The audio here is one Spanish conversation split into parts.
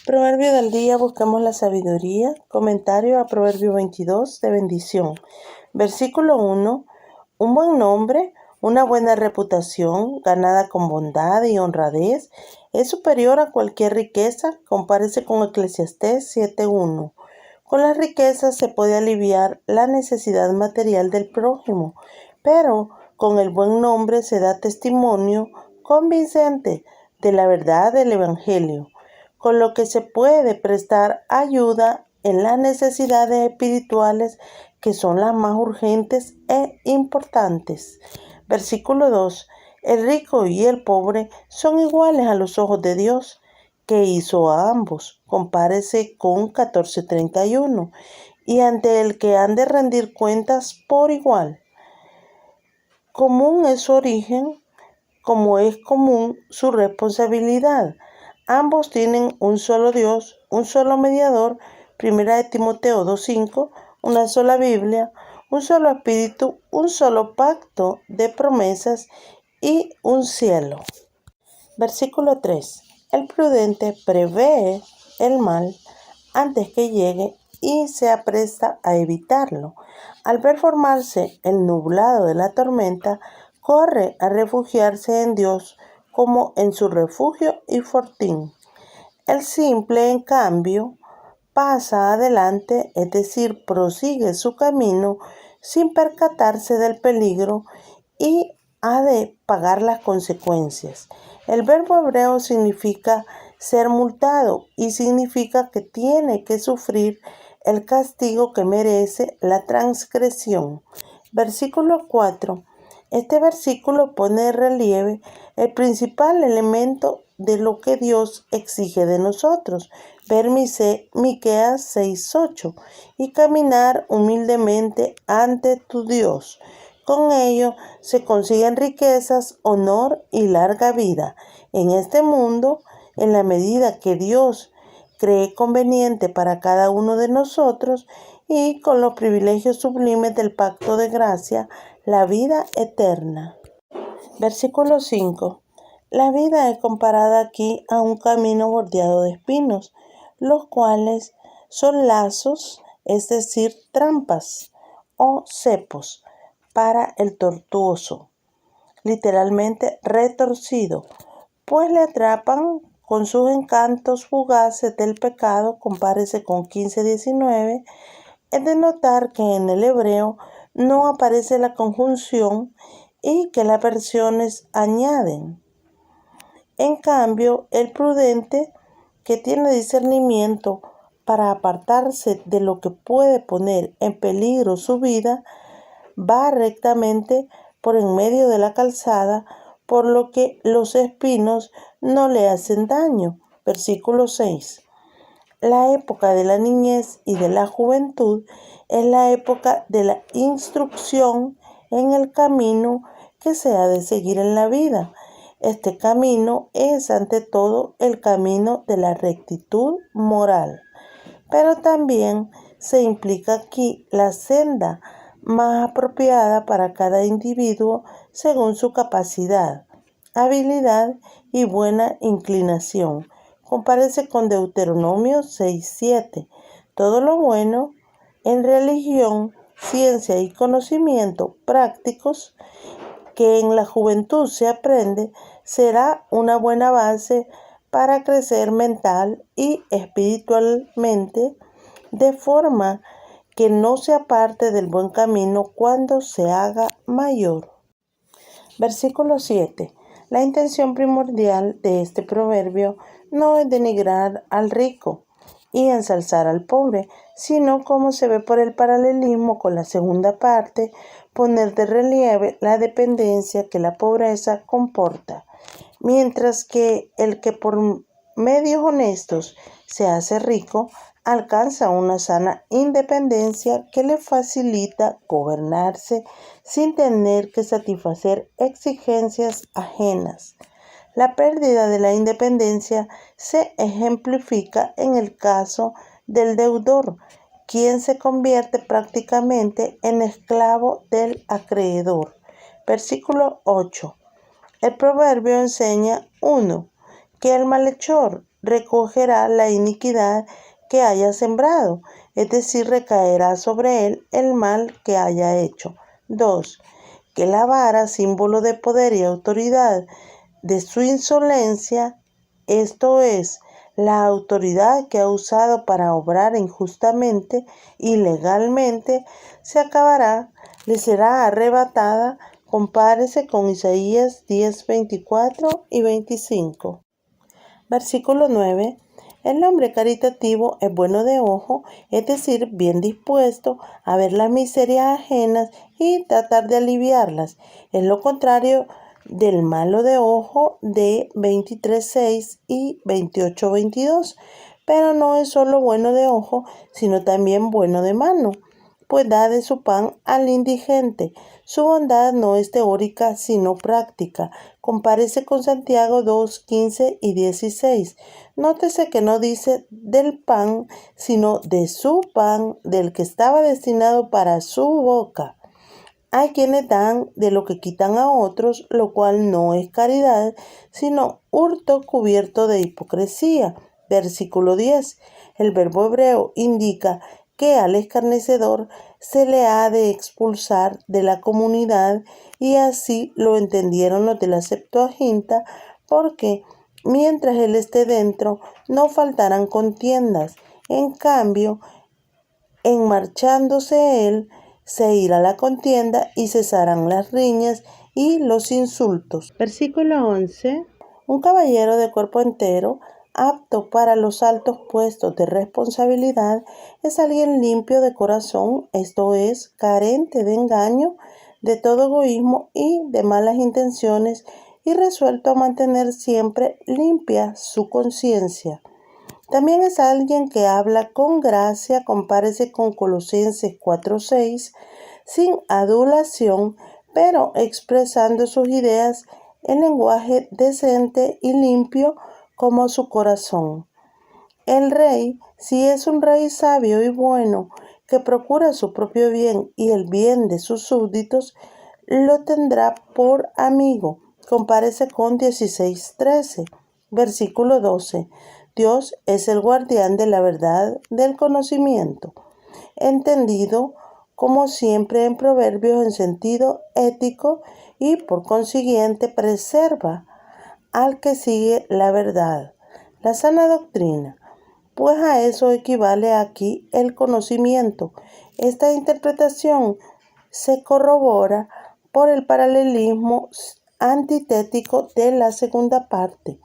Proverbio del día, buscamos la sabiduría. Comentario a Proverbio 22 de bendición. Versículo 1. Un buen nombre, una buena reputación, ganada con bondad y honradez, es superior a cualquier riqueza. Compárese con Eclesiastés 7:1. Con las riquezas se puede aliviar la necesidad material del prójimo, pero con el buen nombre se da testimonio convincente de la verdad del Evangelio, con lo que se puede prestar ayuda en las necesidades espirituales que son las más urgentes e importantes. Versículo 2. El rico y el pobre son iguales a los ojos de Dios, que hizo a ambos. Compárese con 14:31. Y ante el que han de rendir cuentas por igual. Común es su origen, como es común su responsabilidad. Ambos tienen un solo Dios, un solo mediador, 1 Timoteo 2:5, una sola Biblia, un solo Espíritu, un solo pacto de promesas y un cielo. Versículo 3. El prudente prevé el mal antes que llegue y se apresta a evitarlo. Al ver formarse el nublado de la tormenta, corre a refugiarse en Dios como en su refugio y fortín. El simple, en cambio, pasa adelante, es decir, prosigue su camino sin percatarse del peligro y ha de pagar las consecuencias. El verbo hebreo significa ser multado y significa que tiene que sufrir el castigo que merece la transgresión. Versículo 4. Este versículo pone en relieve el principal elemento de lo que Dios exige de nosotros. Ver Miqueas 6:8 y caminar humildemente ante tu Dios. Con ello se consiguen riquezas, honor y larga vida en este mundo, en la medida que Dios cree conveniente para cada uno de nosotros, y con los privilegios sublimes del pacto de gracia, la vida eterna. Versículo 5. La vida es comparada aquí a un camino bordeado de espinos, los cuales son lazos, es decir, trampas o cepos para el tortuoso, literalmente retorcido, pues le atrapan con sus encantos fugaces del pecado. Compárese con 15:19. Es de notar que en el hebreo no aparece la conjunción y que las versiones añaden. En cambio, el prudente, que tiene discernimiento para apartarse de lo que puede poner en peligro su vida, va rectamente por en medio de la calzada, por lo que los espinos no le hacen daño. Versículo 6. La época de la niñez y de la juventud es la época de la instrucción en el camino que se ha de seguir en la vida. Este camino es ante todo el camino de la rectitud moral, pero también se implica aquí la senda más apropiada para cada individuo según su capacidad, habilidad y buena inclinación. Compárese con Deuteronomio 6:7. Todo lo bueno en religión, ciencia y conocimiento prácticos que en la juventud se aprende será una buena base para crecer mental y espiritualmente, de forma que no se aparte del buen camino cuando se haga mayor. Versículo 7. La intención primordial de este proverbio no es denigrar al rico y ensalzar al pobre, sino, como se ve por el paralelismo con la segunda parte, poner de relieve la dependencia que la pobreza comporta, mientras que el que por medios honestos se hace rico alcanza una sana independencia que le facilita gobernarse sin tener que satisfacer exigencias ajenas. La pérdida de la independencia se ejemplifica en el caso del deudor, quien se convierte prácticamente en esclavo del acreedor. Versículo 8. El proverbio enseña 1. Que el malhechor recogerá la iniquidad que haya sembrado, es decir, recaerá sobre él el mal que haya hecho. 2. Que la vara, símbolo de poder y autoridad de su insolencia, esto es, la autoridad que ha usado para obrar injustamente, ilegalmente, se acabará, le será arrebatada. Compárese con Isaías 10, 24 y 25. Versículo 9. El hombre caritativo es bueno de ojo, es decir, bien dispuesto a ver las miserias ajenas y tratar de aliviarlas. Es lo contrario del malo de ojo de 23:6 y 28:22. Pero no es solo bueno de ojo, sino también bueno de mano, pues da de su pan al indigente. Su bondad no es teórica, sino práctica. Compárese con Santiago 2, 15 y 16. Nótese que no dice del pan, sino de su pan, del que estaba destinado para su boca. Hay quienes dan de lo que quitan a otros, lo cual no es caridad, sino hurto cubierto de hipocresía. Versículo 10. El verbo hebreo indica que al escarnecedor se le ha de expulsar de la comunidad, y así lo entendieron los de la Septuaginta, porque mientras él esté dentro no faltarán contiendas. En cambio, en marchándose él, se irá la contienda y cesarán las riñas y los insultos. Versículo 11. Un caballero de cuerpo entero, apto para los altos puestos de responsabilidad, es alguien limpio de corazón, esto es, carente de engaño, de todo egoísmo y de malas intenciones, y resuelto a mantener siempre limpia su conciencia. También es alguien que habla con gracia, compárese con Colosenses 4:6, sin adulación, pero expresando sus ideas en lenguaje decente y limpio como su corazón. El rey, si es un rey sabio y bueno, que procura su propio bien y el bien de sus súbditos, lo tendrá por amigo. Compárese con 16:13. Versículo 12. Dios es el guardián de la verdad del conocimiento, entendido como siempre en proverbios en sentido ético, y por consiguiente preserva al que sigue la verdad, la sana doctrina, pues a eso equivale aquí el conocimiento. Esta interpretación se corrobora por el paralelismo antitético de la segunda parte.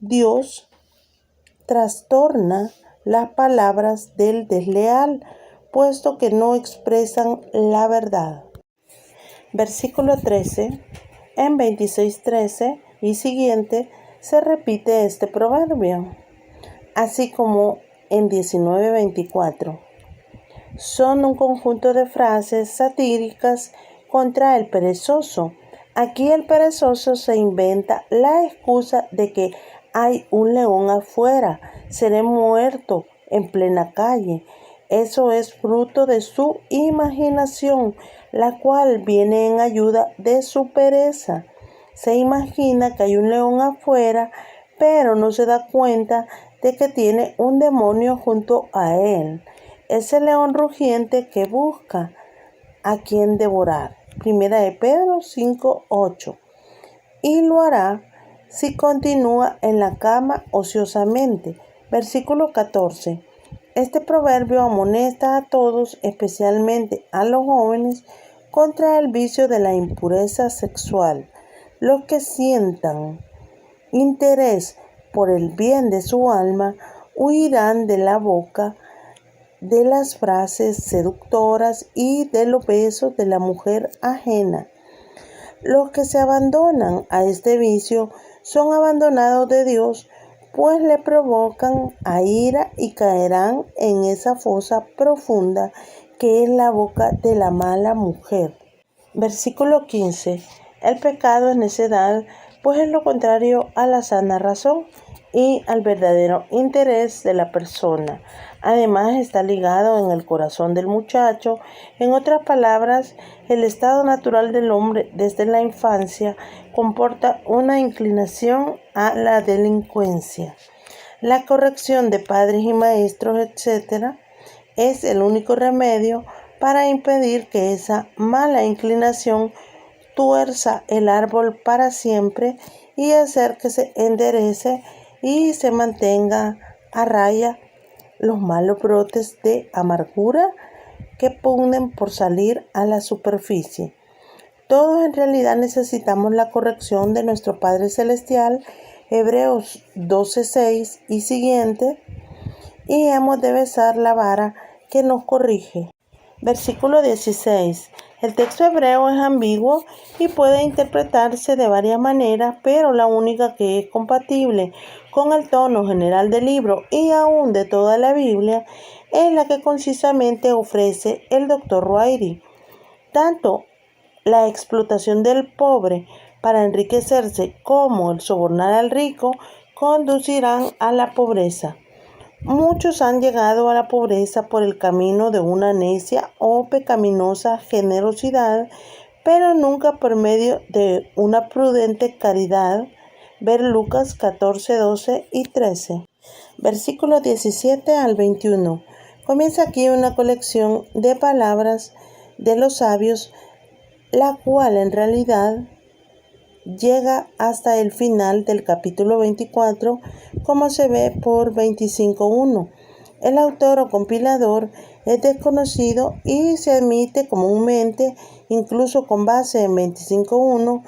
Dios trastorna las palabras del desleal, puesto que no expresan la verdad. Versículo 13. En 26:13 y siguiente se repite este proverbio, así como en 19:24. Son un conjunto de frases satíricas contra el perezoso. Aquí el perezoso se inventa la excusa de que hay un león afuera, seré muerto en plena calle. Eso es fruto de su imaginación, la cual viene en ayuda de su pereza. Se imagina que hay un león afuera, pero no se da cuenta de que tiene un demonio junto a él. Es el león rugiente que busca a quien devorar. Primera de Pedro 5:8. Y lo hará si continúa en la cama ociosamente. Versículo 14. Este proverbio amonesta a todos, especialmente a los jóvenes, contra el vicio de la impureza sexual. Los que sientan interés por el bien de su alma huirán de la boca de las frases seductoras y de los besos de la mujer ajena. Los que se abandonan a este vicio son abandonados de Dios, pues le provocan a ira y caerán en esa fosa profunda que es la boca de la mala mujer. Versículo 15. El pecado es necedad, pues es lo contrario a la sana razón y al verdadero interés de la persona. Además, está ligado en el corazón del muchacho. En otras palabras, el estado natural del hombre desde la infancia comporta una inclinación a la delincuencia. La corrección de padres y maestros, etc., es el único remedio para impedir que esa mala inclinación tuerza el árbol para siempre y hacer que se enderece y se mantenga a raya los malos brotes de amargura que pugnen por salir a la superficie. Todos en realidad necesitamos la corrección de nuestro Padre Celestial, Hebreos 12:6 y siguiente, y hemos de besar la vara que nos corrige. Versículo 16. El texto hebreo es ambiguo y puede interpretarse de varias maneras, pero la única que es compatible con el tono general del libro y aún de toda la Biblia es la que concisamente ofrece el Dr. Ruairi. Tanto la explotación del pobre para enriquecerse como el sobornar al rico conducirán a la pobreza. Muchos han llegado a la pobreza por el camino de una necia o pecaminosa generosidad, pero nunca por medio de una prudente caridad. Ver Lucas 14, 12 y 13. Versículos 17 al 21. Comienza aquí una colección de palabras de los sabios, la cual en realidad llega hasta el final del capítulo 24, como se ve por 25.1. El autor o compilador es desconocido y se admite comúnmente, incluso con base en 25.1,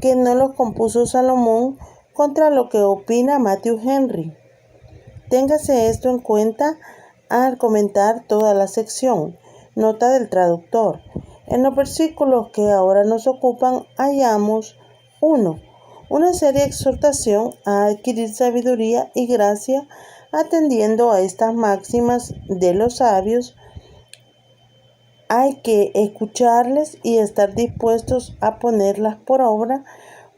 que no los compuso Salomón, contra lo que opina Matthew Henry. Téngase esto en cuenta al comentar toda la sección. Nota del traductor. En los versículos que ahora nos ocupan hallamos 1. Una seria exhortación a adquirir sabiduría y gracia atendiendo a estas máximas de los sabios. Hay que escucharles y estar dispuestos a ponerlas por obra,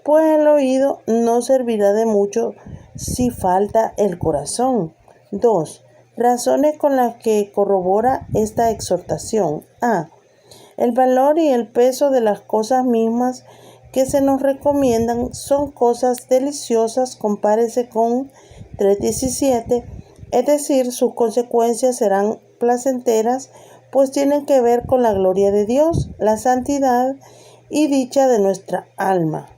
pues el oído no servirá de mucho si falta el corazón. 2. Razones con las que corrobora esta exhortación. A. El valor y el peso de las cosas mismas que se nos recomiendan son cosas deliciosas, compárese con 3.17, es decir, sus consecuencias serán placenteras, pues tienen que ver con la gloria de Dios, la santidad y dicha de nuestra alma,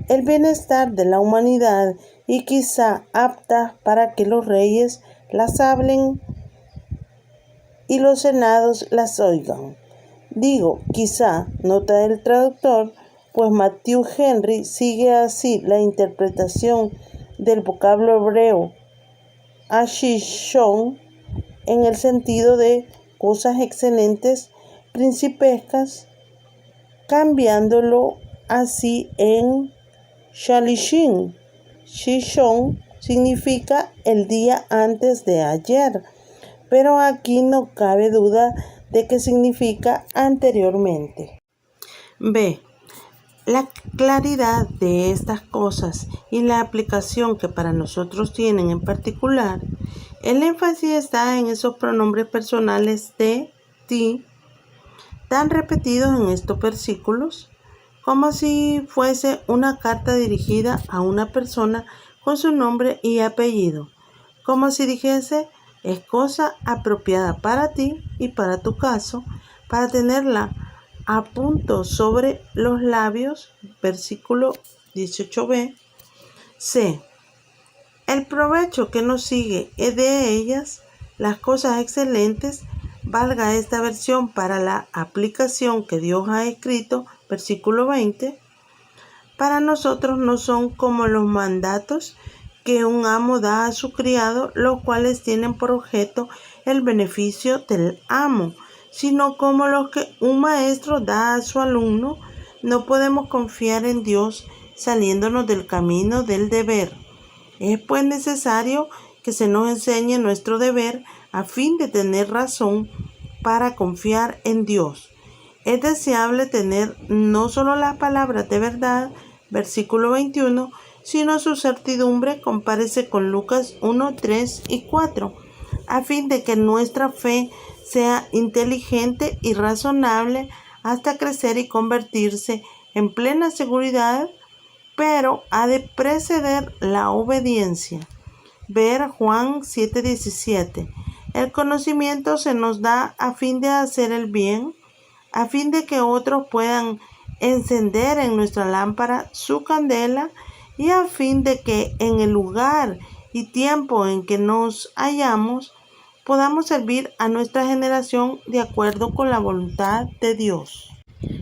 el bienestar de la humanidad y quizá aptas para que los reyes las hablen y los senados las oigan. Digo, quizá, nota del traductor, pues Matthew Henry sigue así la interpretación del vocablo hebreo ashishon en el sentido de cosas excelentes, principescas, cambiándolo así en shalishin. Shishon significa el día antes de ayer, pero aquí no cabe duda de que significa anteriormente. B. La claridad de estas cosas y la aplicación que para nosotros tienen en particular, el énfasis está en esos pronombres personales de ti, tan repetidos en estos versículos, como si fuese una carta dirigida a una persona con su nombre y apellido, como si dijese, es cosa apropiada para ti y para tu caso, para tenerla a punto sobre los labios. Versículo 18b. C. El provecho que nos sigue es de ellas, las cosas excelentes, valga esta versión para la aplicación que Dios ha escrito. Versículo 20. Para nosotros no son como los mandatos que un amo da a su criado, los cuales tienen por objeto el beneficio del amo, sino como los que un maestro da a su alumno. No podemos confiar en Dios saliéndonos del camino del deber. Es pues necesario que se nos enseñe nuestro deber a fin de tener razón para confiar en Dios. Es deseable tener no solo las palabras de verdad, versículo 21, sino su certidumbre, compárese con Lucas 1, 3 y 4, a fin de que nuestra fe sea inteligente y razonable hasta crecer y convertirse en plena seguridad, pero ha de preceder la obediencia. ver Juan 7:17. El conocimiento se nos da a fin de hacer el bien, a fin de que otros puedan encender en nuestra lámpara su candela y a fin de que en el lugar y tiempo en que nos hallamos podamos servir a nuestra generación de acuerdo con la voluntad de Dios.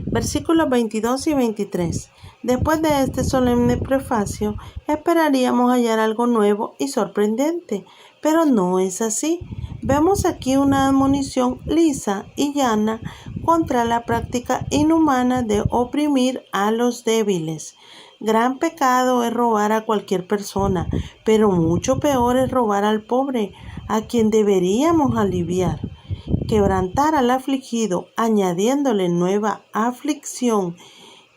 Versículos 22 y 23. Después de este solemne prefacio, esperaríamos hallar algo nuevo y sorprendente, pero no es así. Vemos aquí una admonición lisa y llana contra la práctica inhumana de oprimir a los débiles. Gran pecado es robar a cualquier persona, pero mucho peor es robar al pobre, a quien deberíamos aliviar. Quebrantar al afligido, añadiéndole nueva aflicción,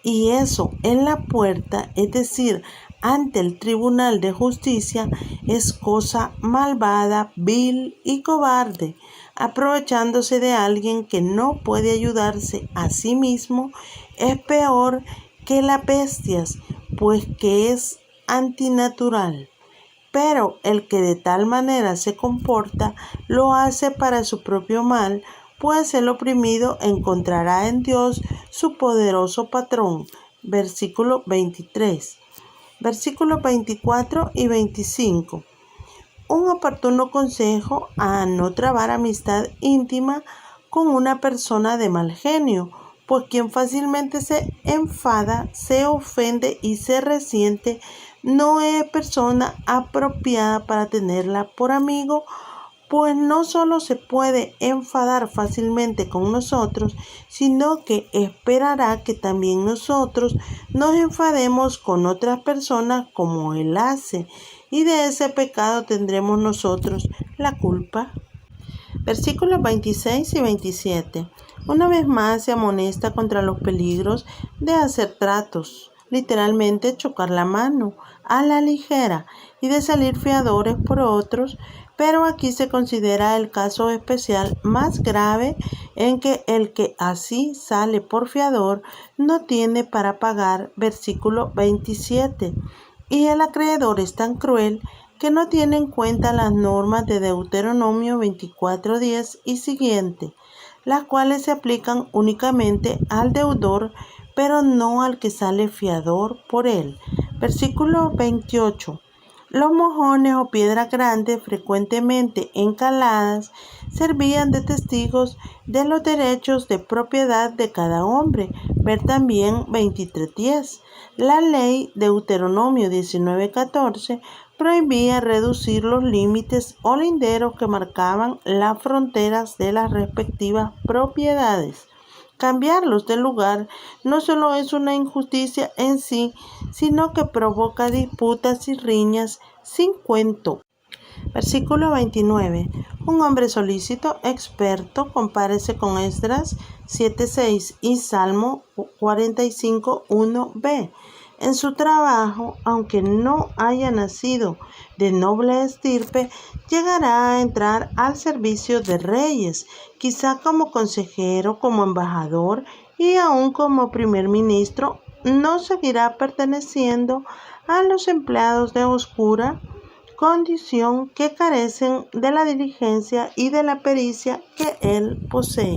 y eso en la puerta, es decir, ante el tribunal de justicia, es cosa malvada, vil y cobarde. Aprovechándose de alguien que no puede ayudarse a sí mismo, es peor que las bestias, pues que es antinatural. Pero el que de tal manera se comporta, lo hace para su propio mal, pues el oprimido encontrará en Dios su poderoso patrón. Versículo 23. Versículos 24 y 25. Un oportuno consejo a no trabar amistad íntima con una persona de mal genio, pues quien fácilmente se enfada, se ofende y se resiente, no es persona apropiada para tenerla por amigo, pues no solo se puede enfadar fácilmente con nosotros, sino que esperará que también nosotros nos enfademos con otras personas como él hace, y de ese pecado tendremos nosotros la culpa. Versículos 26 y 27. Una vez más se amonesta contra los peligros de hacer tratos, literalmente chocar la mano a la ligera, y de salir fiadores por otros, pero aquí se considera el caso especial más grave en que el que así sale por fiador no tiene para pagar. Versículo 27. Y el acreedor es tan cruel que no tiene en cuenta las normas de Deuteronomio 24:10 y siguiente, las cuales se aplican únicamente al deudor, pero no al que sale fiador por él. Versículo 28. Los mojones o piedras grandes, frecuentemente encaladas, servían de testigos de los derechos de propiedad de cada hombre. Ver también 23:10. La ley Deuteronomio 19:14 prohibía reducir los límites o linderos que marcaban las fronteras de las respectivas propiedades. Cambiarlos de lugar no solo es una injusticia en sí, sino que provoca disputas y riñas sin cuento. Versículo 29. Un hombre solícito, experto, compárese con Esdras 7:6 y Salmo 45:1b. En su trabajo, aunque no haya nacido de noble estirpe, llegará a entrar al servicio de reyes, quizá como consejero, como embajador y aún como primer ministro. No seguirá perteneciendo a los empleados de oscura condición que carecen de la diligencia y de la pericia que él posee.